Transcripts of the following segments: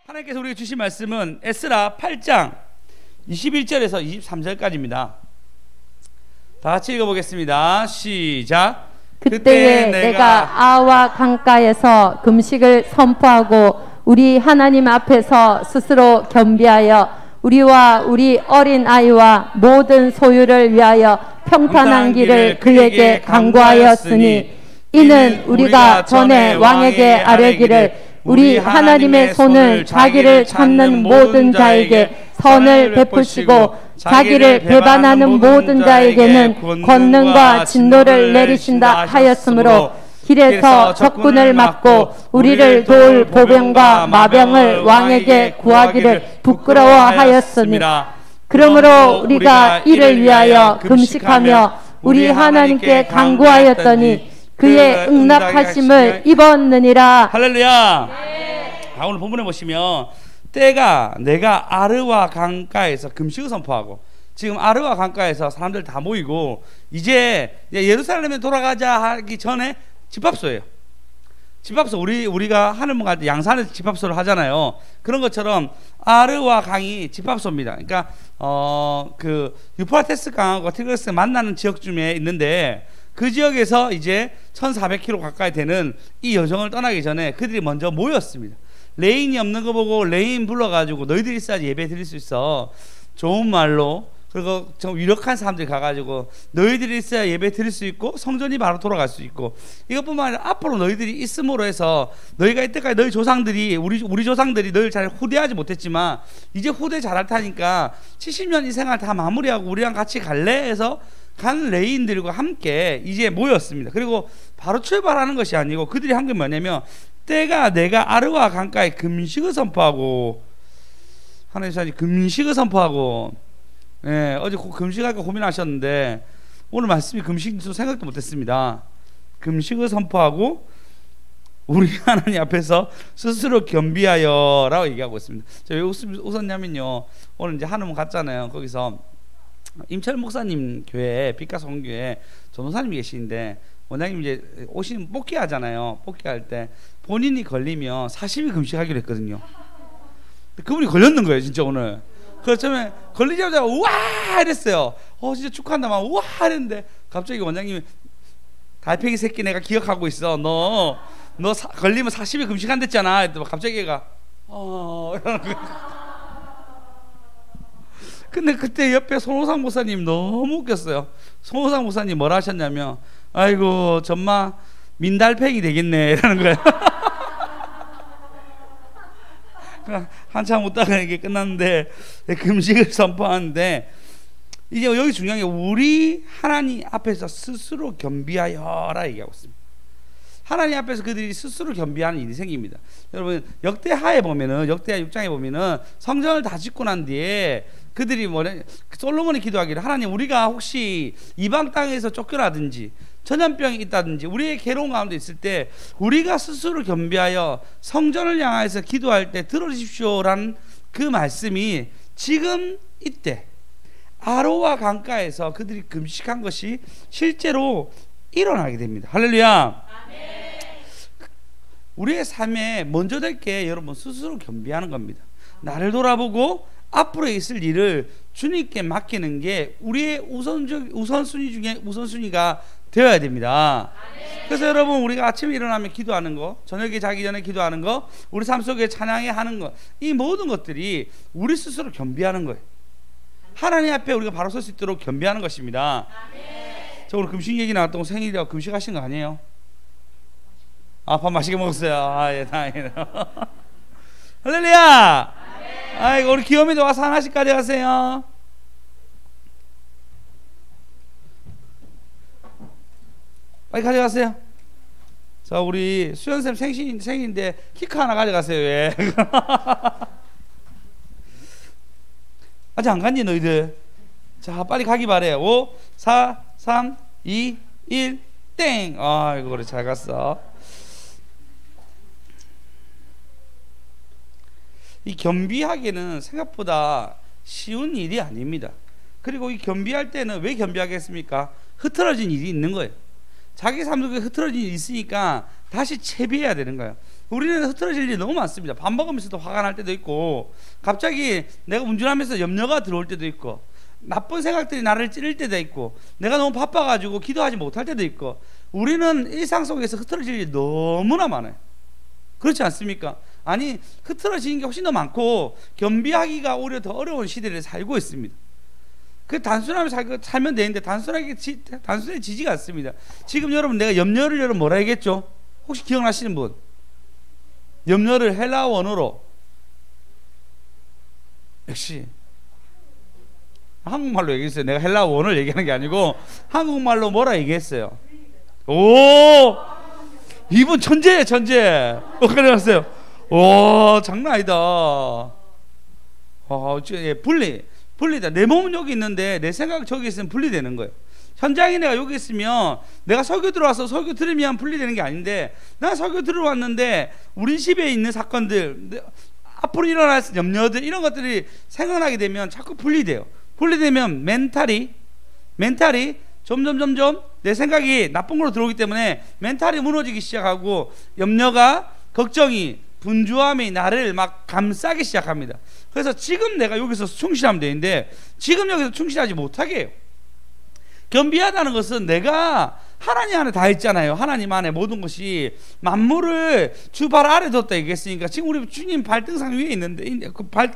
하나님께서 우리에게 주신 말씀은 에스라 8장 21절에서 23절까지입니다. 다 같이 읽어보겠습니다. 시작. 그때에 내가 아와 강가에서 금식을 선포하고 우리 하나님 앞에서 스스로 겸비하여 우리와 우리 어린 아이와 모든 소유를 위하여 평탄한 길을 그에게 강구하였으니 이는 우리가 전에 왕에게 아뢰기를 우리 하나님의 손을 자기를 찾는 모든 자에게 선을 베푸시고 자기를 배반하는 모든 자에게는 권능과 진노를 내리신다 하였으므로 길에서 적군을 막고 우리를 도울 보병과 마병을 왕에게 구하기를 부끄러워하였으니 그러므로 우리가 이를 위하여 금식하며 우리 하나님께 간구하였더니 그의 응답하심을 입었느니라. 할렐루야. 오늘 본문에 보시면 때가 내가 아르와 강가에서 금식을 선포하고, 지금 아르와 강가에서 사람들 다 모이고 이제 예루살렘에 돌아가자 하기 전에 집합소예요. 집합소, 우리가 하늘문 갈 때 양산에서 집합소를 하잖아요. 그런 것처럼 아르와 강이 집합소입니다. 그러니까 그 유프라테스 강하고 티그리스가 만나는 지역 중에 있는데, 그 지역에서 이제 1400km 가까이 되는 이 여정을 떠나기 전에 그들이 먼저 모였습니다. 레인이 없는 거 보고 레인 불러가지고 너희들이 있어야지 예배 드릴 수 있어, 좋은 말로. 그리고 좀 유력한 사람들이 가가지고 너희들이 있어야 예배 드릴 수 있고 성전이 바로 돌아갈 수 있고, 이것뿐만 아니라 앞으로 너희들이 있음으로 해서 너희가 이때까지 너희 조상들이 우리 조상들이 너희를 잘 후대하지 못했지만 이제 후대 잘할 테니까 70년 이 생활 다 마무리하고 우리랑 같이 갈래 해서 간 레인들과 함께 이제 모였습니다. 그리고 바로 출발하는 것이 아니고 그들이 한 게 뭐냐면, 때가 내가 아르와 강가에 금식을 선포하고, 하나님 금식을 선포하고, 어제 금식할까 고민하셨는데 오늘 말씀이 금식 생각도 못했습니다. 금식을 선포하고 우리 하나님 앞에서 스스로 겸비하여 라고 얘기하고 있습니다. 저 왜 웃었냐면요, 오늘 이제 하늘문 갔잖아요. 거기서 임철 목사님 교회, 빛가서 hon교회 전도사님이 계시는데, 원장님 이제 오시는 뽑기 하잖아요. 뽑기 할 때 본인이 걸리면 40일 금식하기로 했거든요. 그분이 걸렸는 거예요 진짜 오늘. 그래서 처음에 걸리자마자 우와 이랬어요. 진짜 축하한다 막 우와 이랬는데, 갑자기 원장님이 달팽이 새끼 내가 기억하고 있어, 너 걸리면 40일 금식한댔잖아 했더니 갑자기 얘가 이러는 거예요. 근데 그때 옆에 손호상 목사님 너무 웃겼어요. 손호상 목사님 뭐라 하셨냐면, 아이고 정말 민달팽이 되겠네 이러는 거예요. 한참 웃다가 이게 끝났는데, 금식을 선포하는데 이제 여기 중요한 게 우리 하나님 앞에서 스스로 겸비하여라 얘기하고 있습니다. 하나님 앞에서 그들이 스스로 겸비하는 일이 생깁니다. 여러분 역대하에 보면은, 역대하 6장에 보면은 성전을 다 짓고 난 뒤에 그들이 솔로몬이 기도하기를, 하나님 우리가 혹시 이방 땅에서 쫓겨나든지 전염병이 있다든지 우리의 괴로운 가운데 있을 때 우리가 스스로 겸비하여 성전을 향해서 기도할 때 들어주십시오라는 그 말씀이 지금 이때 아로와 강가에서 그들이 금식한 것이 실제로 일어나게 됩니다. 할렐루야. 아멘. 우리의 삶에 먼저 될 게 여러분 스스로 겸비하는 겁니다. 나를 돌아보고 앞으로 있을 일을 주님께 맡기는 게 우리의 우선순위 중에 우선순위가 되어야 됩니다. 그래서 여러분 우리가 아침에 일어나면 기도하는 거, 저녁에 자기 전에 기도하는 거, 우리 삶 속에 찬양해 하는 거, 이 모든 것들이 우리 스스로 겸비하는 거예요. 하나님 앞에 우리가 바로 설 수 있도록 겸비하는 것입니다. 저 오늘 금식 얘기 나왔던 생일이라고 금식하신 거 아니에요? 밥 맛있게 먹었어요. 예, 다행이네요. 할렐루야. 아이고 우리 귀요미도 와서 하나씩 가져가세요. 빨리 가져가세요. 자, 우리 수연쌤 생일인데 키크 하나 가져가세요. 예. 아직 안 갔니 너희들? 자, 빨리 가기 바래. 5 4 3 2 1 땡. 아이고 그래, 잘 갔어. 이 겸비하기는 생각보다 쉬운 일이 아닙니다. 그리고 이 겸비할 때는 왜 겸비하겠습니까? 흐트러진 일이 있는 거예요. 자기 삶 속에 흐트러진 일이 있으니까 다시 채비해야 되는 거예요. 우리는 흐트러질 일이 너무 많습니다. 밥 먹으면서도 화가 날 때도 있고, 갑자기 내가 운전하면서 염려가 들어올 때도 있고, 나쁜 생각들이 나를 찌를 때도 있고, 내가 너무 바빠가지고 기도하지 못할 때도 있고, 우리는 일상 속에서 흐트러질 일이 너무나 많아요. 그렇지 않습니까? 아니, 흐트러지는 게 훨씬 더 많고 겸비하기가 오히려 더 어려운 시대를 살고 있습니다. 그 단순하게 살면 되는데 단순해지지가 않습니다. 지금 여러분, 내가 염려를 여러분 뭐라 얘기했죠? 혹시 기억나시는 분? 염려를 헬라어 원어로, 역시 한국말로 얘기했어요. 내가 헬라어 원어를 얘기하는 게 아니고 한국말로 뭐라 얘기했어요? 오, 이분 천재예요, 천재. 어떻게 알았어요? 오, 장난 아니다. 분리다. 내 몸은 여기 있는데 내 생각 저기 있으면 분리되는 거예요. 현장에 내가 여기 있으면 내가 설교 들어와서 설교 들으면 분리되는 게 아닌데, 내가 설교 들어왔는데 우리 집에 있는 사건들, 앞으로 일어날 염려들, 이런 것들이 생각나게 되면 자꾸 분리돼요. 분리되면 멘탈이 점점 내 생각이 나쁜 걸로 들어오기 때문에 멘탈이 무너지기 시작하고, 염려가, 걱정이, 분주함이 나를 막 감싸기 시작합니다. 그래서 지금 내가 여기서 충실하면 되는데 지금 여기서 충실하지 못하게 해요. 겸비하다는 것은 내가 하나님 안에 다 있잖아요. 하나님 안에 모든 것이, 만물을 주 발 아래 뒀다 얘기했으니까 지금 우리 주님 발등상 위에 있는데, 그 발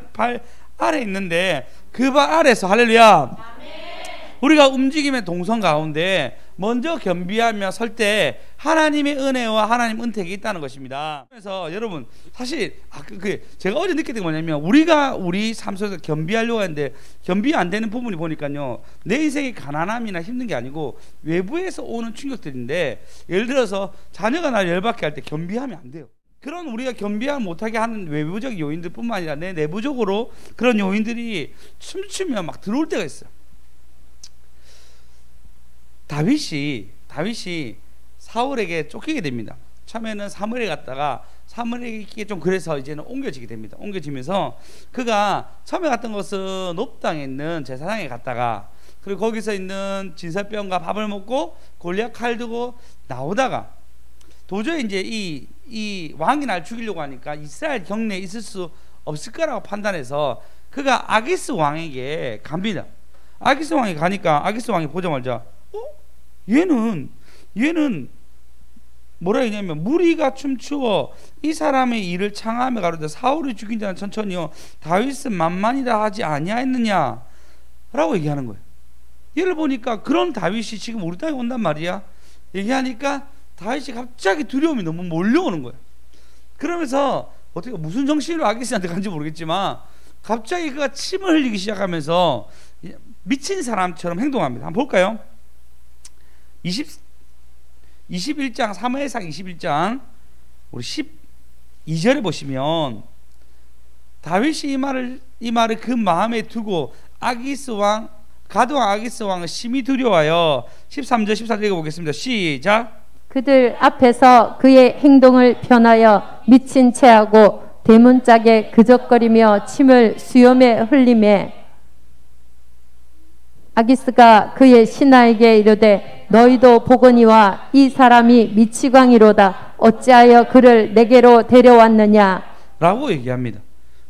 아래 있는데 그 발 아래서, 할렐루야, 우리가 움직임의 동선 가운데 먼저 겸비하며 설 때 하나님의 은혜와 하나님 은택이 있다는 것입니다. 그래서 여러분, 사실 제가 어제 느꼈던 게 뭐냐면, 우리가 우리 삶 속에서 겸비하려고 하는데 겸비 안 되는 부분이 보니까요, 내 인생이 가난함이나 힘든 게 아니고 외부에서 오는 충격들인데, 예를 들어서 자녀가 나를 열받게 할 때 겸비하면 안 돼요. 그런 우리가 겸비하지 못하게 하는 외부적 요인들 뿐만 아니라 내 내부적으로 그런 요인들이 춤추면 막 들어올 때가 있어요. 다윗이 사울에게 쫓기게 됩니다. 처음에는 사무엘에 갔다가 사무엘에게 좀 그래서 이제는 옮겨지게 됩니다. 옮겨지면서 그가 처음에 갔던 것은 높 땅에 있는 제사장에 갔다가, 그리고 거기서 있는 진설병과 밥을 먹고 골리앗 칼 들고 나오다가, 도저히 이제 이 왕이 날 죽이려고 하니까 이스라엘 경내에 있을 수 없을 거라고 판단해서 그가 아기스 왕에게 갑니다. 아기스 왕이 가니까 아기스 왕이 보자마자 얘는 뭐라 했냐면, 무리가 춤추어 이 사람의 일을 창하며 가로되 사울이 죽인 자는 천천히요 다윗은 만만이다 하지 아니하였느냐 라고 얘기하는 거예요. 얘를 보니까 그런 다윗이 지금 우리 땅에 온단 말이야. 얘기하니까 다윗이 갑자기 두려움이 너무 몰려오는 거예요. 그러면서 어떻게 무슨 정신으로 아기스한테 간지 모르겠지만 갑자기 그가 침을 흘리기 시작하면서 미친 사람처럼 행동합니다. 한번 볼까요? 21장, 사무엘상 21장 우리 12절에 보시면, 다윗이 이 말을 그 마음에 두고 가드왕 아기스 왕을 심히 두려워하여, 13절 14절 읽어보겠습니다. 시작. 그들 앞에서 그의 행동을 변하여 미친 채하고 대문짝에 그적거리며 침을 수염에 흘리매, 아기스가 그의 신하에게 이르되 너희도 보거니와 이 사람이 미치광이로다. 어찌하여 그를 내게로 데려왔느냐 라고 얘기합니다.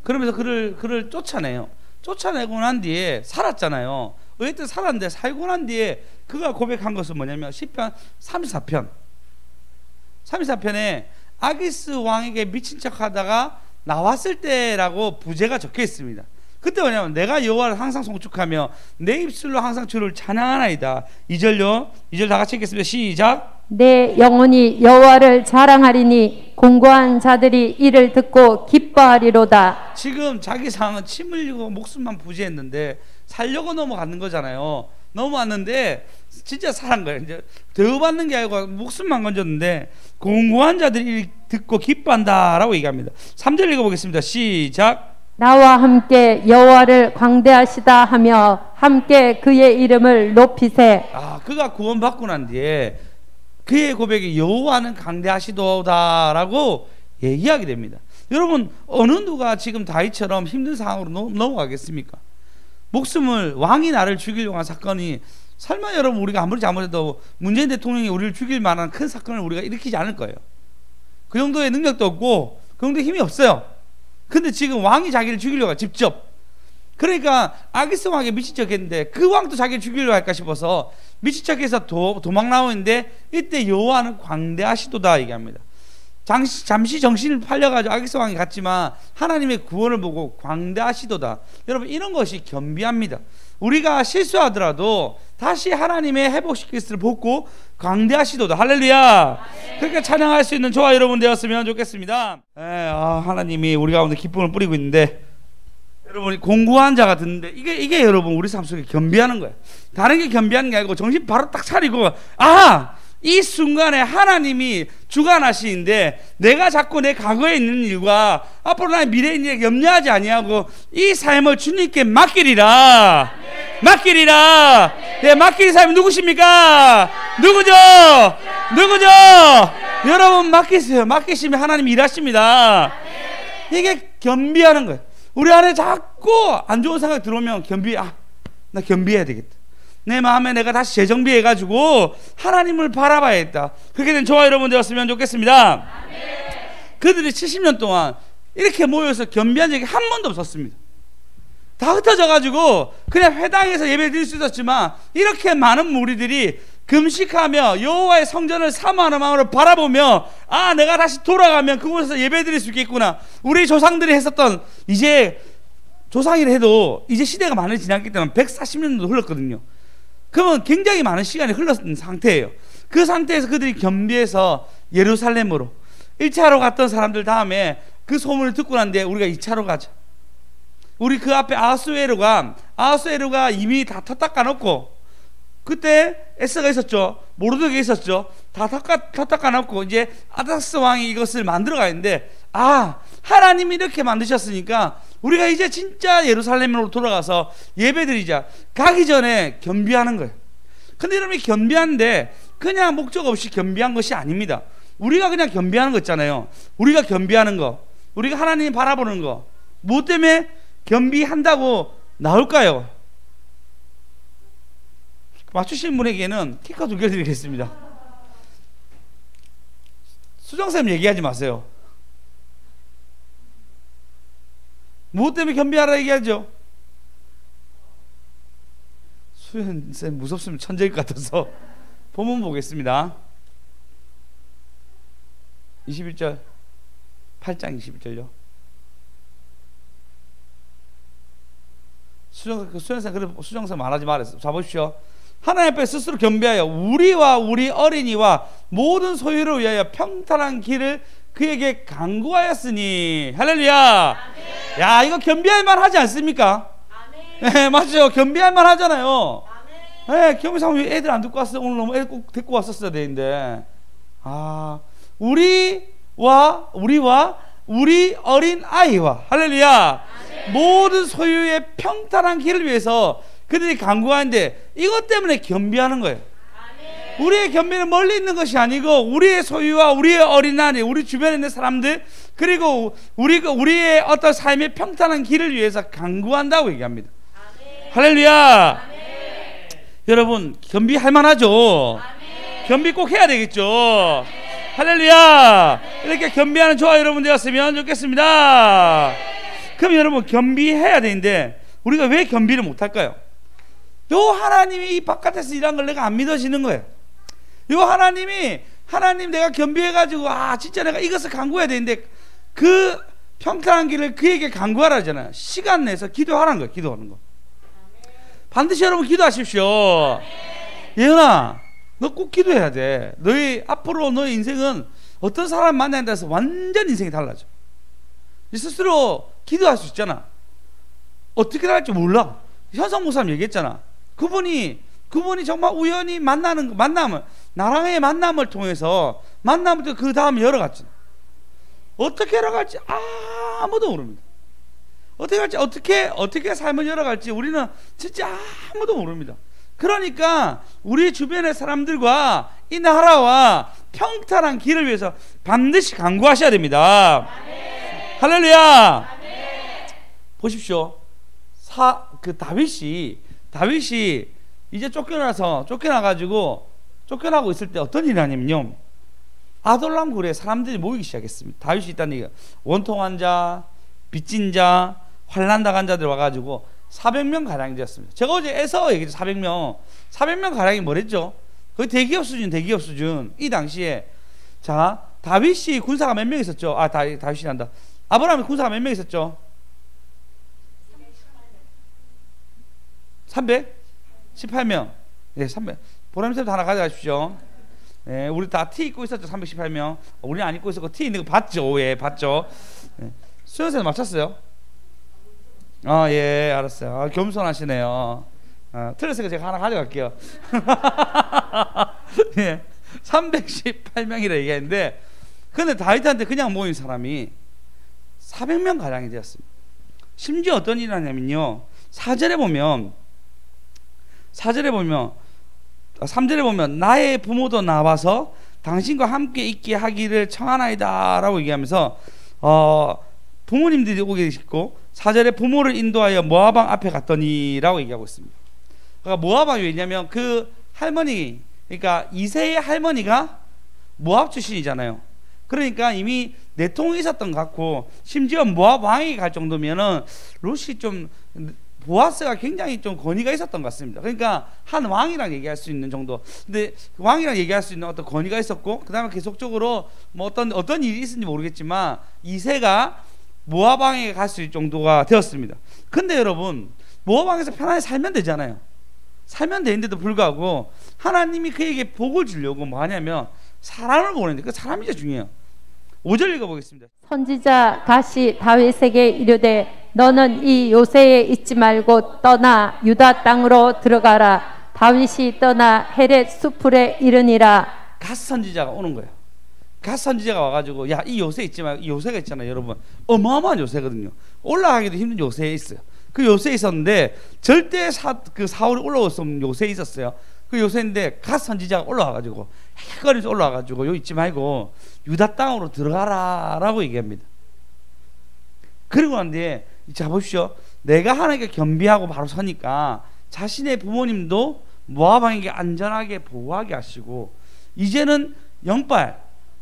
그러면서 그를 쫓아내요. 쫓아내고 난 뒤에 살았잖아요. 어쨌든 살았는데 살고 난 뒤에 그가 고백한 것은 뭐냐면, 시편 34편에 아기스 왕에게 미친 척 하다가 나왔을 때라고 부제가 적혀 있습니다. 그때 뭐냐면, 내가 여호와를 항상 송축하며 내 입술로 항상 주를 찬양하나이다. 2절요. 2절 다 같이 읽겠습니다. 시작. 내 영혼이 여호와를 자랑하리니 공고한 자들이 이를 듣고 기뻐하리로다. 지금 자기 상은 침 흘리고 목숨만 부지했는데 살려고 넘어가는 거잖아요. 넘어왔는데 진짜 살한 거예요. 이제 대우받는 게 아니고 목숨만 건졌는데 공고한 자들이 듣고 기뻐한다라고 얘기합니다. 3절 읽어보겠습니다. 시작. 나와 함께 여호와를 광대하시다 하며 함께 그의 이름을 높이세. 그가 구원받고 난 뒤에 그의 고백이 여호와는 강대하시도다라고 얘기하게 됩니다. 여러분, 어느 누가 지금 다윗처럼 힘든 상황으로 넘어가겠습니까? 왕이 나를 죽이려고 한 사건이, 설마 여러분 우리가 아무리 잘못해도 문재인 대통령이 우리를 죽일 만한 큰 사건을 우리가 일으키지 않을 거예요. 그 정도의 능력도 없고 그 정도의 힘이 없어요. 근데 지금 왕이 자기를 죽이려고 직접. 그러니까 아기스 왕에게 미친 척했는데 그 왕도 자기를 죽이려고 할까 싶어서 미친 척해서 도망 나오는데 이때 여호와는 광대하시도다 얘기합니다. 잠시 정신을 팔려가지고 아기스 왕이 갔지만 하나님의 구원을 보고 광대하시도다. 여러분, 이런 것이 겸비합니다. 우리가 실수하더라도 다시 하나님의 회복시킬 것을 보고 광대하시도다. 할렐루야. 그러니까 찬양할 수 있는 저와 여러분 되었으면 좋겠습니다. 하나님이 우리 가운데 기쁨을 뿌리고 있는데, 여러분이 공고한 자가 듣는데 이게 여러분 우리 삶 속에 겸비하는 거예요. 다른 게 겸비하는 게 아니고 정신 바로 딱 차리고, 이 순간에 하나님이 주관하시는데 내가 자꾸 내 과거에 있는 일과 앞으로 나의 미래에 있는 일에 염려하지 아니하고 이 삶을 주님께 맡기리라. 맡기리라. 네, 맡길 사람이 누구십니까? 누구죠? 여러분 맡기세요. 맡기시면 하나님이 일하십니다. 이게 겸비하는 거예요. 우리 안에 자꾸 안 좋은 생각 들어오면 나 겸비해야 되겠다. 내 마음에 내가 다시 재정비해가지고 하나님을 바라봐야겠다. 그렇게 된 저와 여러분 되었으면 좋겠습니다. 아멘. 그들이 70년 동안 이렇게 모여서 겸비한 적이 한 번도 없었습니다. 다 흩어져가지고 그냥 회당에서 예배 드릴 수 있었지만 이렇게 많은 무리들이 금식하며 여호와의 성전을 사모하는 마음으로 바라보며 내가 다시 돌아가면 그곳에서 예배 드릴 수 있겠구나. 우리 조상들이 했었던, 이제 조상이라 해도 이제 시대가 많이 지났기 때문에 140년도 흘렀거든요. 그러면 굉장히 많은 시간이 흘렀던 상태예요. 그 상태에서 그들이 겸비해서 예루살렘으로 1차로 갔던 사람들 다음에 그 소문을 듣고 난 뒤에 우리가 2차로 가자. 우리 그 앞에 아하수에루가 이미 다 터 닦아놓고, 그때 에스가 있었죠. 모르드게 있었죠. 다 터 닦아놓고 이제 아닥스 왕이 이것을 만들어 가는데, 하나님이 이렇게 만드셨으니까 우리가 이제 진짜 예루살렘으로 돌아가서 예배드리자. 가기 전에 겸비하는 거예요. 근데 여러분이 겸비하는데 그냥 목적 없이 겸비한 것이 아닙니다. 우리가 그냥 겸비하는 거 있잖아요. 우리가 겸비하는 거, 우리가 하나님 바라보는 거, 뭐 때문에 겸비한다고 나올까요? 맞추신 분에게는 키커 2개 드리겠습니다. 수정쌤 얘기하지 마세요. 무엇 때문에 겸비하라 얘기하죠? 수현쌤 무섭으면 천재일 것 같아서 본문 보겠습니다. 21절, 8장 21절요. 수정쌤, 그래 수정쌤 말하지 말았어요. 자 보십시오. 하나님 앞에 스스로 겸비하여 우리와 우리 어린이와 모든 소유를 위하여 평탄한 길을 그에게 간구하였으니. 할렐루야. 아멘. 야, 이거 겸비할 만 하지 않습니까? 아멘. 네, 맞죠. 겸비할 만 하잖아요. 네, 겸비상 애들 안 듣고 왔어. 오늘 너무 애들 꼭 데리고 왔었어야 되는데. 우리와 우리 어린 아이와, 할렐루야. 아멘. 모든 소유의 평탄한 길을 위해서 그들이 간구하는데 이것 때문에 겸비하는 거예요. 우리의 겸비는 멀리 있는 것이 아니고 우리의 소유와 우리의 어린아이, 우리 주변에 있는 사람들, 그리고 우리의 어떤 삶의 평탄한 길을 위해서 간구한다고 얘기합니다. 아멘. 할렐루야. 아멘. 여러분 겸비할 만하죠. 아멘. 겸비 꼭 해야 되겠죠. 아멘. 할렐루야. 아멘. 이렇게 겸비하는 저와 여러분 되었으면 좋겠습니다. 아멘. 그럼 여러분 겸비해야 되는데 우리가 왜 겸비를 못할까요? 하나님이 이 바깥에서 일한 걸 내가 안 믿어지는 거예요. 하나님 내가 겸비해가지고 진짜 내가 이것을 간구해야 되는데 그 평탄한 길을 그에게 간구하라 하잖아요. 시간 내서 기도하라는 거예요. 기도하는 거. 반드시 여러분 기도하십시오. 예은아, 너 꼭 기도해야 돼. 앞으로 너의 인생은 어떤 사람 만나는 데서 완전 인생이 달라져. 스스로 기도할 수 있잖아. 어떻게 할지 몰라. 현성 목사님 얘기했잖아. 그분이 정말 우연히 나랑의 만남을 통해서 그 다음 열어갔지. 어떻게 열어갈지 아무도 모릅니다. 어떻게 삶을 열어갈지 우리는 진짜 아무도 모릅니다. 그러니까 우리 주변의 사람들과 이 나라와 평탄한 길을 위해서 반드시 간구하셔야 됩니다. 아멘. 할렐루야. 아멘. 보십시오. 다윗이 이제 쫓겨나고 있을 때 어떤 일이 하냐면요, 아돌람 굴에 사람들이 모이기 시작했습니다. 다윗이 있다는 얘기가 원통한 자, 빚진 자, 환난 당한 자들 와가지고 400명 가량이 되었습니다. 제가 어제 에서 얘기했죠. 400명 가량이 뭐랬죠? 거의 대기업 수준. 이 당시에 자 다윗이 군사가 몇 명 있었죠? 다윗이 난다. 아브라함이 군사가 몇 명 있었죠? 318명. 네, 300. 보람쌤도 하나 가져가십시오. 네, 우리 다 T 입고 있었죠. 318명. 우리는 안 입고 있었고 T 있는 거 봤죠. 예, 봤죠. 네. 수연쌤 맞췄어요? 예, 알았어요. 겸손하시네요. 틀렸으니까 제가 하나 가져갈게요. 예, 318명이라 얘기했는데, 근데 다윗한테 그냥 모인 사람이 400명 가량이 되었습니다. 심지어 어떤 일이 하냐면요, 3절에 보면 나의 부모도 나와서 당신과 함께 있게 하기를 청하나이다 라고 얘기하면서 부모님들이 오게 계시고 4절에 부모를 인도하여 모압왕 앞에 갔더니 라고 얘기하고 있습니다. 그러니까 모압왕이 왜냐면 그 할머니, 그러니까 이세의 할머니가 모압 출신이잖아요. 그러니까 이미 내통이 있었던 것 같고, 심지어 모압 왕이 갈 정도면은 롯이 좀 보아스가 굉장히 좀 권위가 있었던 것 같습니다. 그러니까 한 왕이랑 얘기할 수 있는 정도. 근데 왕이랑 얘기할 수 있는 어떤 권위가 있었고, 그 다음에 계속적으로 뭐 어떤 일이 있었는지 모르겠지만 이세가 모압 왕에게 갈 수 있을 정도가 되었습니다. 근데 여러분, 모압 왕에서 편안히 살면 되잖아요. 살면 되는데도 불구하고 하나님이 그에게 복을 주려고 뭐 하냐면 사람을 보내는데, 그 사람이 진짜 중요해요. 5절 읽어보겠습니다. 선지자 가시 다윗에게 이르되 너는 이 요새에 있지 말고 떠나 유다 땅으로 들어가라. 다윗이 떠나 헤렛 수풀에 이르니라. 갓 선지자가 오는 거예요. 갓 선지자가 와가지고 야, 이 요새 있지 말고, 이 요새가 있잖아요 여러분. 어마어마한 요새거든요. 올라가기도 힘든 요새에 있어요. 그 요새에 있었는데 절대 사울이 올라올 수 없는 요새에 있었어요. 그 요새인데 갓 선지자가 올라와가지고 헷갈리면서 올라와가지고 여기 있지 말고 유다 땅으로 들어가라 라고 얘기합니다. 그리고 난 뒤에 자 보십시오. 내가 하나님께 겸비하고 바로 서니까 자신의 부모님도 모압 왕에게 안전하게 보호하게 하시고, 이제는 영빨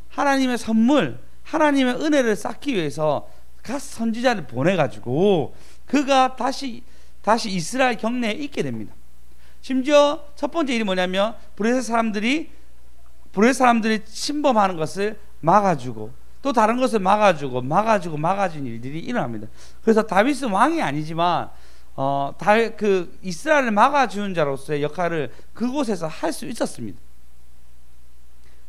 하나님의 선물, 하나님의 은혜를 쌓기 위해서 갓 선지자를 보내가지고 그가 다시 이스라엘 경내에 있게 됩니다. 심지어 첫 번째 일이 뭐냐면 브레스 사람들이 침범하는 것을 막아주고, 또 다른 것을 막아주는 일들이 일어납니다. 그래서 다윗은 왕이 아니지만 그 이스라엘을 막아주는 자로서의 역할을 그곳에서 할 수 있었습니다.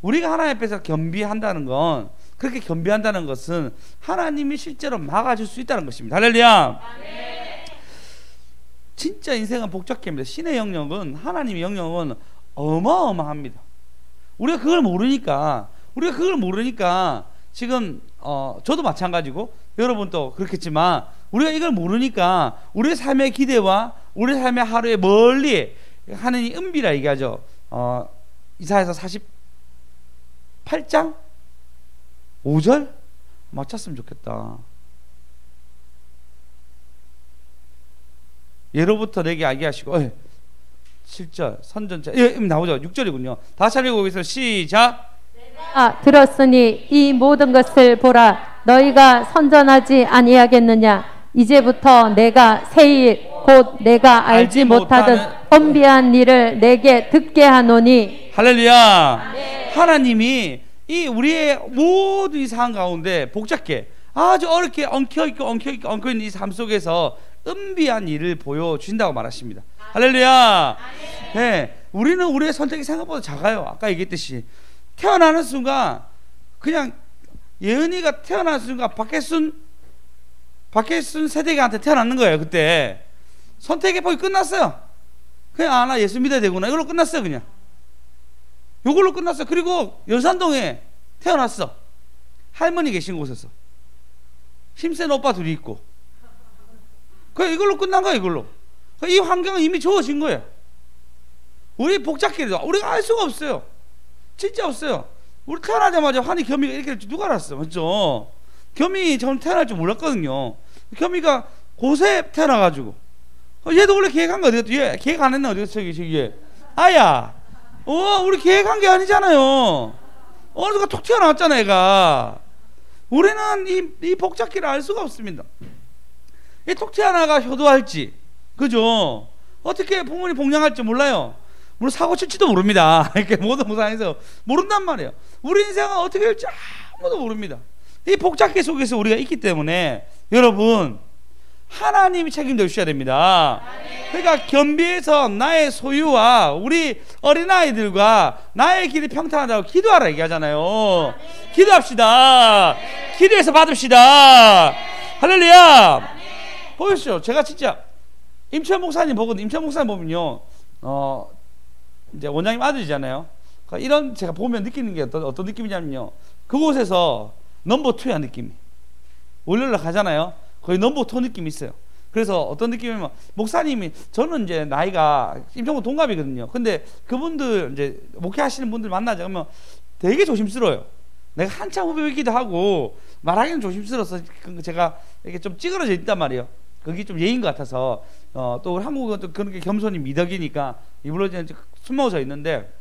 우리가 하나님 앞에서 겸비한다는 건, 그렇게 겸비한다는 것은 하나님이 실제로 막아줄 수 있다는 것입니다. 할렐루야. 진짜 인생은 복잡합니다. 신의 영역은, 하나님의 영역은 어마어마합니다. 우리가 그걸 모르니까 지금 저도 마찬가지고 여러분도 그렇겠지만 우리가 이걸 모르니까 우리의 삶의 기대와 우리의 삶의 하루에 멀리 하느님 은비라 얘기하죠. 이사야서 48장 5절 맞췄으면 좋겠다. 예로부터 내게 알게 하시고 7절 선전자 나오죠. 6절이군요. 다시 한번 읽어보겠습니다. 시작. 들었으니 이 모든 것을 보라. 너희가 선전하지 아니하겠느냐. 이제부터 내가 새일 곧 내가 알지 못하던 엄비한 일을 내게 듣게 하노니. 할렐루야. 네. 하나님이 이 우리의 모든 이 상황 가운데 복잡해 아주 어렵게 엉켜있는 이 삶 속에서 은비한 일을 보여주신다고 말하십니다. 할렐루야. 네, 우리는 우리의 선택이 생각보다 작아요. 아까 얘기했듯이 태어나는 순간, 그냥 예은이가 태어나는 순간 박혜순 세대가한테 태어났는 거예요. 그때 선택의 폭이 끝났어요. 그냥 나 예수 믿어야 되구나, 이걸로 끝났어요. 그냥 이걸로 끝났어요. 그리고 연산동에 태어났어. 할머니 계신 곳에서 힘센 오빠 둘이 있고, 그냥 이걸로 끝난 거야. 이걸로 이 환경은 이미 주어진 거예요. 우리 복잡해도 우리가 알 수가 없어요. 진짜 없어요. 우리 태어나자마자 환희 겸이가 이렇게 될 줄 누가 알았어. 맞죠? 겸이 저는 태어날 줄 몰랐거든요. 겸이가 고세 태어나가지고 얘도 원래 계획한 거 어디 갔어? 얘 계획 안 했나? 어디 갔어? 저기 아야 우리 계획한 게 아니잖아요. 어느 순간 톡 튀어나왔잖아 얘가. 우리는 이 복잡기를 알 수가 없습니다. 이 톡 튀어나가 효도할지, 그죠? 어떻게 부모님 봉양할지 몰라요. 물론 사고 칠지도 모릅니다. 이렇게 모든 목사에서 모른단 말이에요. 우리 인생은 어떻게 될지 아무도 모릅니다. 이 복잡기 속에서 우리가 있기 때문에 여러분, 하나님이 책임져 주셔야 됩니다. 그러니까 겸비해서 나의 소유와 우리 어린아이들과 나의 길이 평탄하다고 기도하라 얘기하잖아요. 기도합시다. 기도해서 받읍시다. 할렐루야. 보십시오. 제가 진짜 임채원 목사님 보거든요. 임채원 목사님 보면요, 이제 원장님 아들이잖아요. 그러니까 이런 제가 보면 느끼는 게 어떤 느낌이냐면요, 그곳에서 넘버 2야 느낌이. 월요일날 가잖아요. 거의 넘버 2 느낌이 있어요. 그래서 어떤 느낌이면, 목사님이, 저는 이제 나이가 임종국 동갑이거든요. 근데 그분들 이제 목회하시는 분들 만나자 그러면 되게 조심스러워요. 내가 한참 후배이기도 하고 말하기는 조심스러워서 제가 이렇게 좀 찌그러져 있단 말이에요. 그게 좀 예인 것 같아서. 또 우리 한국은 또 그런 게 겸손이 미덕이니까 일부러 이제 숨어서 있는데,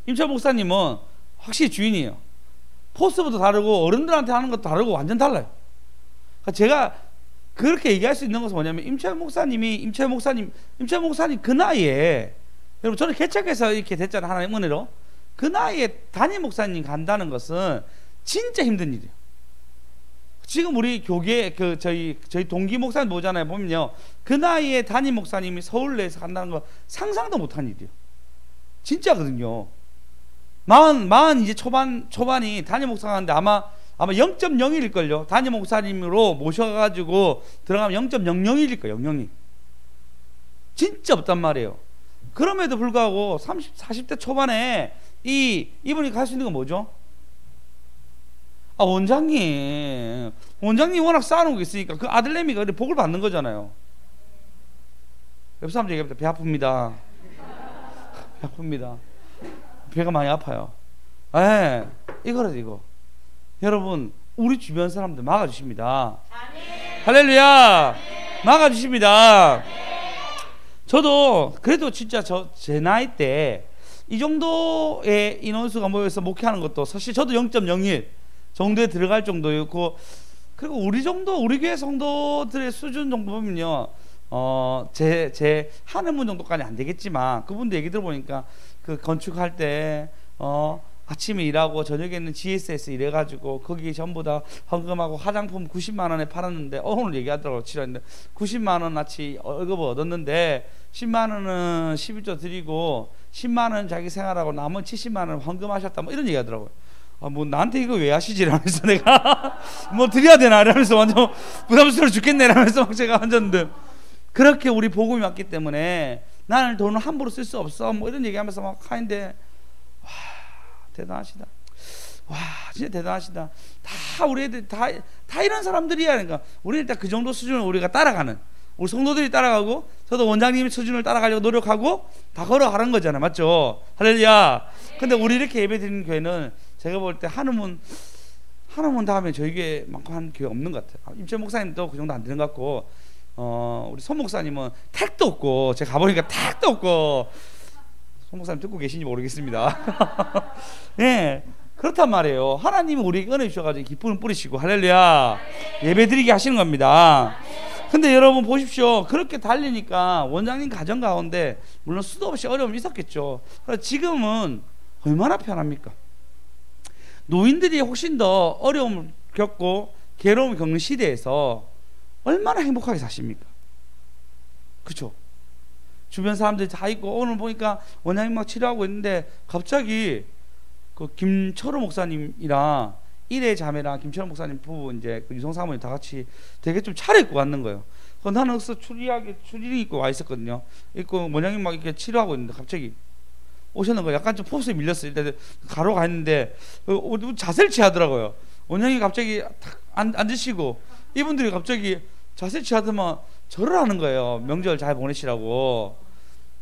임철 목사님은 확실히 주인이에요. 포스부터 다르고 어른들한테 하는 것도 다르고 완전 달라요. 그러니까 제가 그렇게 얘기할 수 있는 것은 뭐냐면, 임철 목사님 그 나이에, 여러분 저는 개척해서 이렇게 됐잖아요. 하나님 은혜로. 그 나이에 담임 목사님 간다는 것은 진짜 힘든 일이에요. 지금 우리 교계 저희 동기 목사님 보잖아요. 보면요, 그 나이에 담임 목사님이 서울 내에서 간다는 거 상상도 못한 일이에요. 진짜거든요. 마흔 이제 초반이 담임 목사가 하는데 아마 0.01일걸요. 담임 목사님으로 모셔가지고 들어가면 0.00일일 거예요. 0.02. 진짜 없단 말이에요. 그럼에도 불구하고 40대 초반에 이분이 갈 수 있는 건 뭐죠? 원장님 워낙 쌓아놓은 게 있으니까 그 아들내미가 복을 받는 거잖아요. 옆 사람 얘기합니다. 배 아픕니다. 배 아픕니다. 배가 많이 아파요. 이거라도 이거. 여러분, 우리 주변 사람들 막아주십니다. 할렐루야. 막아주십니다. 저도 그래도 진짜 제 나이 때 이 정도의 인원수가 모여서 목회하는 것도 사실 저도 0.01 정도에 들어갈 정도였고, 그리고 우리 교회 성도들의 수준 정도 보면요, 제 한의문 정도까지 안 되겠지만, 그분들 얘기 들어보니까 그 건축할 때 아침에 일하고 저녁에는 GSS 일해가지고 거기 전부 다 헌금하고 화장품 90만 원에 팔았는데, 오늘 얘기하더라고요. 치료했는데 90만 원어치 월급을 얻었는데 10만 원은 11조 드리고 10만 원 자기 생활하고 남은 70만 원 헌금하셨다, 뭐 이런 얘기하더라고요. 뭐 나한테 이거 왜 하시지? 라면서 내가 뭐 드려야 되나? 이러면서 완전 부담스러워 죽겠네 라면서 막 제가 앉았는데, 그렇게 우리 복음이 왔기 때문에 나는 돈을 함부로 쓸 수 없어, 뭐 이런 얘기하면서 막 하는데, 와, 대단하시다. 와, 진짜 대단하시다. 다 우리 애들 다 이런 사람들이야. 그러니까 우리는 일단 그 정도 수준을 우리가 따라가는, 우리 성도들이 따라가고 저도 원장님의 수준을 따라가려고 노력하고 다 걸어가는 거잖아요. 맞죠? 할렐루야. 근데 우리 이렇게 예배 드리는 교회는 제가 볼 때 한우문 다음에 저희 교회만큼 한 교회 없는 것 같아요. 임채 목사님도 그 정도 안 되는 것 같고, 우리 손 목사님은 택도 없고, 제가 가보니까 택도 없고, 손 목사님 듣고 계신지 모르겠습니다. 예, 그렇단 말이에요. 하나님이 우리에게 은혜 주셔가지고 기쁨을 뿌리시고, 할렐루야, 예배드리게 하시는 겁니다. 근데 여러분 보십시오. 그렇게 달리니까 원장님 가정 가운데 물론 수도 없이 어려움이 있었겠죠. 지금은 얼마나 편합니까? 노인들이 훨씬 더 어려움을 겪고 괴로움을 겪는 시대에서 얼마나 행복하게 사십니까? 그렇죠? 주변 사람들이 다 있고, 오늘 보니까 원장님 막 치료하고 있는데 갑자기 그 김철호 목사님이랑 일의 자매랑 김철호 목사님 부부 이제 그 유성 사모님 다 같이 되게 좀 차려입고 왔는 거예요. 나는 그래서 추리닝 입고 와 있었거든요. 입고 원장님 막 이렇게 치료하고 있는데 갑자기 오셨는 거예요. 약간 좀 포스에 밀렸어요. 일단 가로가 있는데 자세를 취하더라고요. 원장님이 갑자기 앉으시고 이분들이 갑자기 자세를 취하더만 절을 하는 거예요. 명절 잘 보내시라고.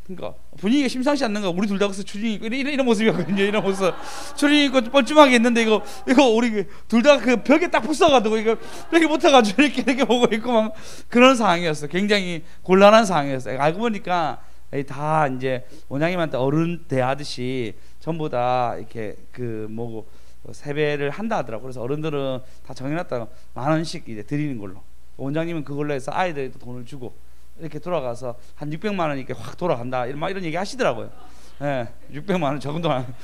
그러니까 분위기가 심상치 않는 거야. 우리 둘 다 그래서 추리닝 입고 이런 모습이었거든요. 이런 모습 추리닝 입고 뻘쭘하게 있는데 이거 우리 둘 다 그 벽에 딱 붙어가지고 이거 이렇게 붙어가지고 이렇게 보고 있고 막 그런 상황이었어요. 굉장히 곤란한 상황이었어요. 알고 보니까 다 이제 원장님한테 어른 대하듯이 전부 다 이렇게 그 뭐고 세배를 한다 하더라고. 그래서 어른들은 다 정해놨다가 10,000원씩 이제 드리는 걸로, 원장님은 그걸로 해서 아이들에도 돈을 주고 이렇게 돌아가서 한 600만 원 이렇게 확 돌아간다, 이런 얘기 하시더라고요. 예, 600만 원 적은도 안,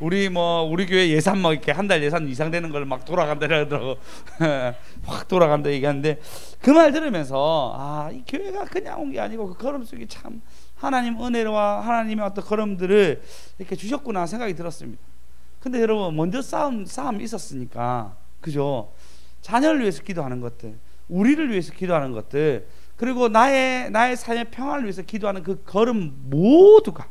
우리 교회 예산 막 이렇게 한 달 예산 이상 되는 걸 막 돌아간다 이러더라고. 확 돌아간다 얘기하는데, 그 말 들으면서 이 교회가 그냥 온 게 아니고 그 걸음 속에 참 하나님 은혜와 하나님의 어떤 걸음들을 이렇게 주셨구나 생각이 들었습니다. 근데 여러분, 먼저 싸움이 있었으니까, 그죠? 자녀를 위해서 기도하는 것들, 우리를 위해서 기도하는 것들, 그리고 나의 삶의 평안을 위해서 기도하는 그 걸음 모두가,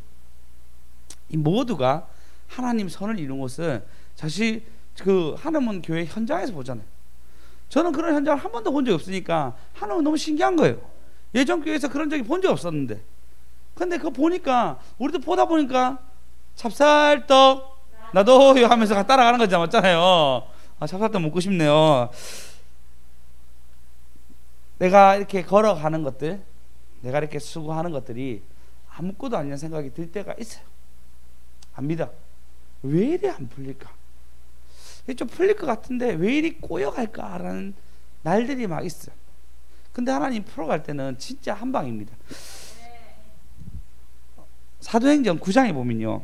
이 모두가 하나님 선을 이룬 것을 사실 그 하나님은 교회 현장에서 보잖아요. 저는 그런 현장을 한 번도 본 적이 없으니까 하나님은 너무 신기한 거예요. 예전 교회에서 그런 적이 본 적 없었는데, 근데 그거 보니까, 우리도 보다 보니까 찹쌀떡 나도요 하면서 따라가는 거지, 맞잖아요. 찹쌀떡 먹고 싶네요. 내가 이렇게 걸어가는 것들, 내가 이렇게 수고하는 것들이 아무것도 아니라는 생각이 들 때가 있어요. 압니다. 왜 이리 안 풀릴까? 좀 풀릴 것 같은데 왜 이리 꼬여갈까라는 날들이 막 있어요. 근데 하나님 풀어갈 때는 진짜 한 방입니다. 사도행전 9장에 보면요,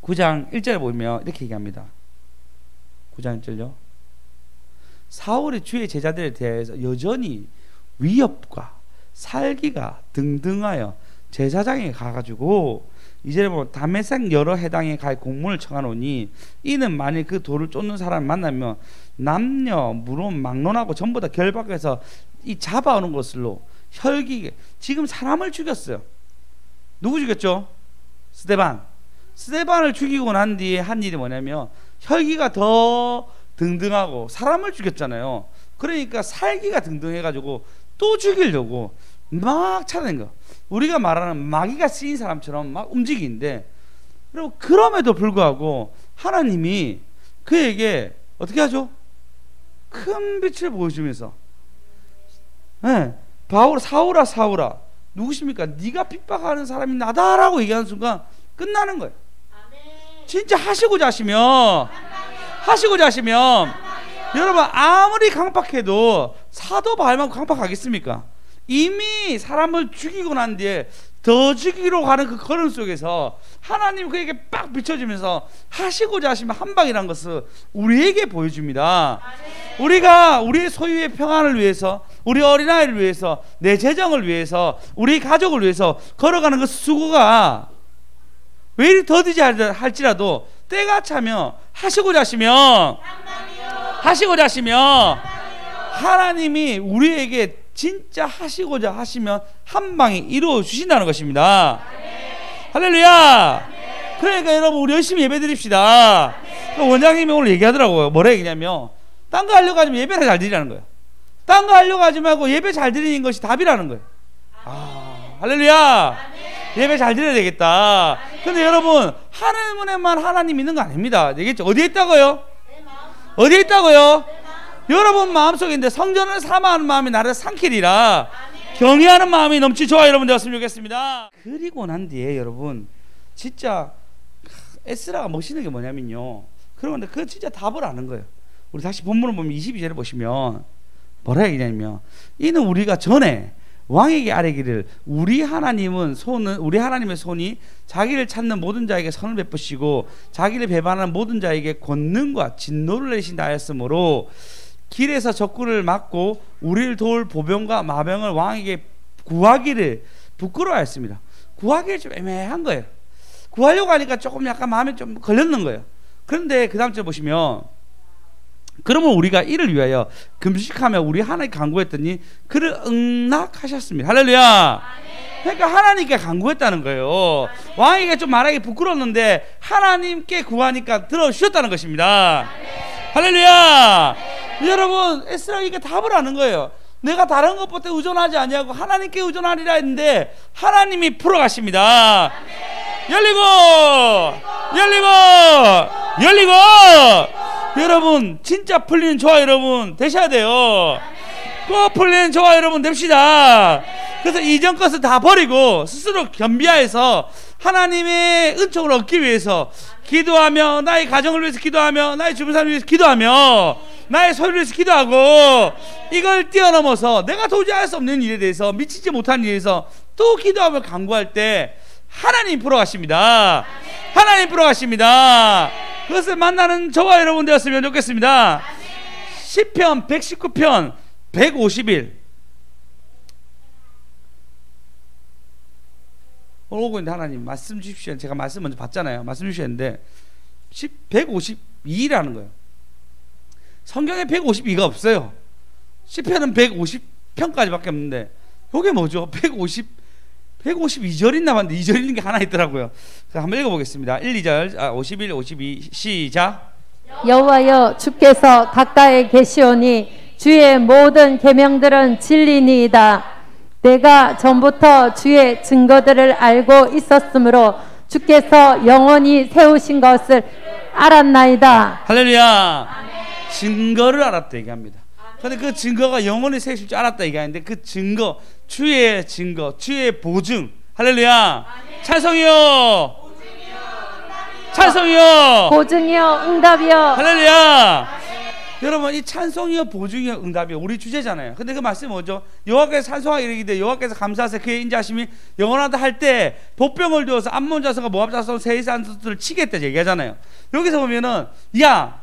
9장 1절에 보면 이렇게 얘기합니다. 9장 1절요. 사울이 주의 제자들에 대해서 여전히 위협과 살기가 등등하여 제사장에 가가지고, 이제 보면 다메섹 여러 해당에 갈 공문을 청하노니, 이는 만일 그 돌을 쫓는 사람을 만나면 남녀 물론 막론하고 전부 다 결박해서 이 잡아오는 것으로 혈기게. 지금 사람을 죽였어요. 누구 죽였죠? 스데반을 죽이고 난 뒤에 한 일이 뭐냐면, 혈기가 더 등등하고 사람을 죽였잖아요. 그러니까 살기가 등등해가지고 또 죽이려고 막 찾아낸 거. 우리가 말하는 마귀가 쓰인 사람처럼 막 움직이는데, 그리고 그럼에도 불구하고 하나님이 그에게 어떻게 하죠? 큰 빛을 보여주면서, 사울아 누구십니까? 네가 핍박하는 사람이 나다라고 얘기하는 순간 끝나는 거예요. 진짜 하시고자 하시면 여러분, 아무리 강팍해도 사도 바울만 강팍하겠습니까? 이미 사람을 죽이고 난 뒤에 더 죽이러 가는 그 걸음 속에서 하나님 그에게 빡 비춰지면서 하시고자 하시면 한 방이라는 것을 우리에게 보여줍니다. 우리가 우리의 소유의 평안을 위해서, 우리 어린아이를 위해서, 내 재정을 위해서, 우리 가족을 위해서 걸어가는 그 수고가 왜 이리 더디지 할지라도 때가 차면 하시고자 하시면 하나님이 우리에게 진짜 하시고자 하시면 한 방에 이루어 주신다는 것입니다. 할렐루야. 그러니까 여러분, 우리 열심히 예배 드립시다. 원장님이 오늘 얘기하더라고요. 뭐라 얘기냐면, 딴 거 하려고 하지 말고 예배를 잘 드리라는 거예요. 딴 거 하려고 하지 말고 예배 잘 드리는 것이 답이라는 거예요. 할렐루야. 예배 잘 드려야 되겠다. 근데 여러분, 하늘문에만 하나님 있는 거 아닙니다. 되겠죠? 어디에 있다고요? 어디에 있다고요? 여러분 마음속인데, 성전을 사모하는 마음이 나를 삼키리라. 경외하는 마음이 넘치 저와 여러분 되었으면 좋겠습니다. 그리고 난 뒤에 여러분, 진짜 에스라가 멋있는 게 뭐냐면요, 그런데 그 진짜 답을 아는 거예요. 우리 다시 본문을 보면 22절을 보시면 뭐라 얘기냐면, 이는 우리가 전에 왕에게 아뢰기를, 우리 하나님의 손이 자기를 찾는 모든 자에게 선을 베푸시고 자기를 배반하는 모든 자에게 권능과 진노를 내신다 하였으므로, 길에서 적군을 막고 우리를 도울 보병과 마병을 왕에게 구하기를 부끄러워했습니다. 구하기를 좀 애매한 거예요. 구하려고 하니까 조금 약간 마음에 좀 걸렸는 거예요. 그런데 그 다음 절 보시면, 그러면 우리가 이를 위하여 금식하며 우리 하나님께 간구했더니 그를 응낙하셨습니다. 할렐루야. 그러니까 하나님께 간구했다는 거예요. 왕에게 좀 말하기 부끄러웠는데 하나님께 구하니까 들어주셨다는 것입니다. 할렐루야. 여러분, 에스라에게 답을 하는 거예요. 내가 다른 것부터 의존하지 아니하고 하나님께 의존하리라 했는데 하나님이 풀어가십니다. 열리고 여러분, 진짜 풀리는 저와 여러분 되셔야 돼요. 꼭 풀리는 저와 여러분 됩시다. 그래서 이전 것을 다 버리고 스스로 겸비하여서 하나님의 은총을 얻기 위해서 기도하며, 나의 가정을 위해서 기도하며, 나의 주변 사람을 위해서 기도하며, 나의 소유를 위해서 기도하고, 이걸 뛰어넘어서 내가 도저히 할 수 없는 일에 대해서, 미치지 못한 일에 대해서 또 기도하며 간구할 때 하나님 풀어가십니다. 하나님 풀어가십니다. 그것을 만나는 저와 여러분 되었으면 좋겠습니다. 시편 119편 150일 오고 있는데, 하나님 말씀 주십시오. 제가 말씀 먼저 받잖아요. 말씀 주셨는데 152라는 거예요. 성경에 152가 없어요. 시편은 150편까지밖에 없는데 이게 뭐죠? 152절 있나 봤는데 2절 있는 게 하나 있더라고요. 자, 한번 읽어보겠습니다. 1, 2절 51, 52 시작. 여호와여, 주께서 가까이 계시오니 주의 모든 계명들은 진리니이다. 내가 전부터 주의 증거들을 알고 있었으므로 주께서 영원히 세우신 것을 알았나이다. 할렐루야. 증거를 알았다 얘기합니다. 근데 그 증거가 영원히 세우실 줄 알았다 얘기하는데, 그 증거, 주의 증거, 주의 보증. 할렐루야. 찬송이요, 찬송이요, 보증이요 응답이요. 할렐루야. 여러분, 이 찬송이요 보증이요 응답이요 우리 주제잖아요. 근데 그 말씀이 뭐죠? 여호와께서 찬송하게 이르기되 여호와께서 감사하사 그의 인자하심이 영원하다 할 때 복병을 두어서 암몬 자손과 모압 자손 세일 자손들을 치겠다 얘기하잖아요. 여기서 보면은, 야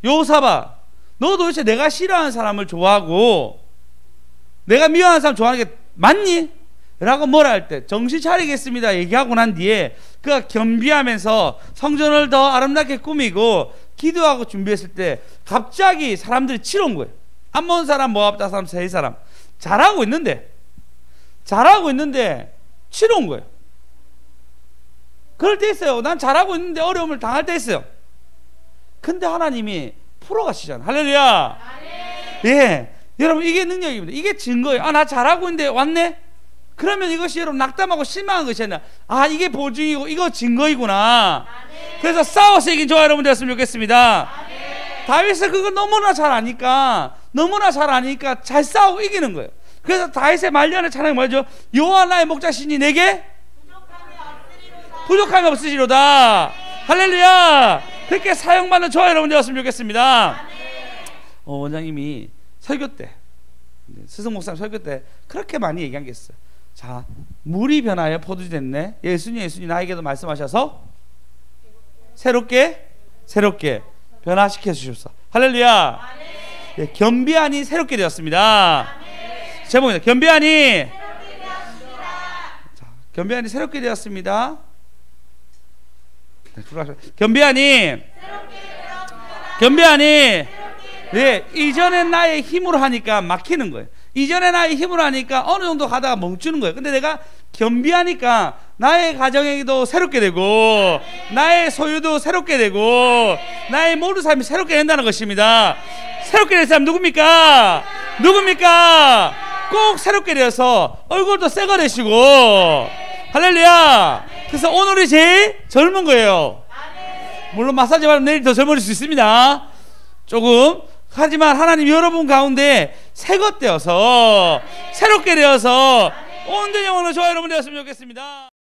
여호사밧, 너 도대체 내가 싫어하는 사람을 좋아하고 내가 미워하는 사람 좋아하는 게 맞니? 라고 뭐라 할 때 정신 차리겠습니다 얘기하고 난 뒤에 그가 겸비하면서 성전을 더 아름답게 꾸미고 기도하고 준비했을 때 갑자기 사람들이 치러 온 거예요. 암몬 사람, 모압 사람, 세일 사람 잘하고 있는데 치러 온 거예요. 그럴 때 있어요. 난 잘하고 있는데 어려움을 당할 때 있어요. 근데 하나님이 풀어가시잖아요. 할렐루야. 예, 여러분, 이게 능력입니다. 이게 증거예요. 나 잘하고 있는데 왔네? 그러면 이것이 여러분 낙담하고 실망한 것이 아니라, 이게 보증이고 이거 증거이구나. 그래서 싸워서 이긴 저와 여러분 되었으면 좋겠습니다. 다윗은 그걸 너무나 잘 아니까 잘 싸우고 이기는 거예요. 그래서 다윗의 말년에 찬양이 뭐죠? 여호와 나의 목자시니 내게 부족함이 없으시로다. 할렐루야. 그렇게 사용받는 저와 여러분 되었으면 좋겠습니다. 원장님이 설교 때, 스승 목사님 설교 때 그렇게 많이 얘기한 게 있어요. 자, 물이 변하여 포도주 됐네. 예수님 나에게도 말씀하셔서 새롭게 변화시켜 주셨어. 할렐루야. 예, 겸비하니 새롭게 되었습니다. 제목입니다. 겸비하니 새롭게 되었습니다. 겸비하니 예, 이전에 나의 힘으로 하니까 막히는 거예요. 이전에 나의 힘으로 하니까 어느 정도 가다가 멈추는 거예요. 근데 내가 겸비하니까 나의 가정에도 새롭게 되고 나의 소유도 새롭게 되고 나의 모든 삶이 새롭게 된다는 것입니다. 새롭게 된 사람 누굽니까? 꼭 새롭게 되어서 얼굴도 새거 되시고, 할렐루야. 그래서 오늘이 제일 젊은 거예요. 물론 마사지 받으면 내일 더 젊어질 수 있습니다. 조금. 하지만 하나님 여러분 가운데 새것 되어서 새롭게 되어서 온전히 영원한 저와 여러분 되었으면 좋겠습니다.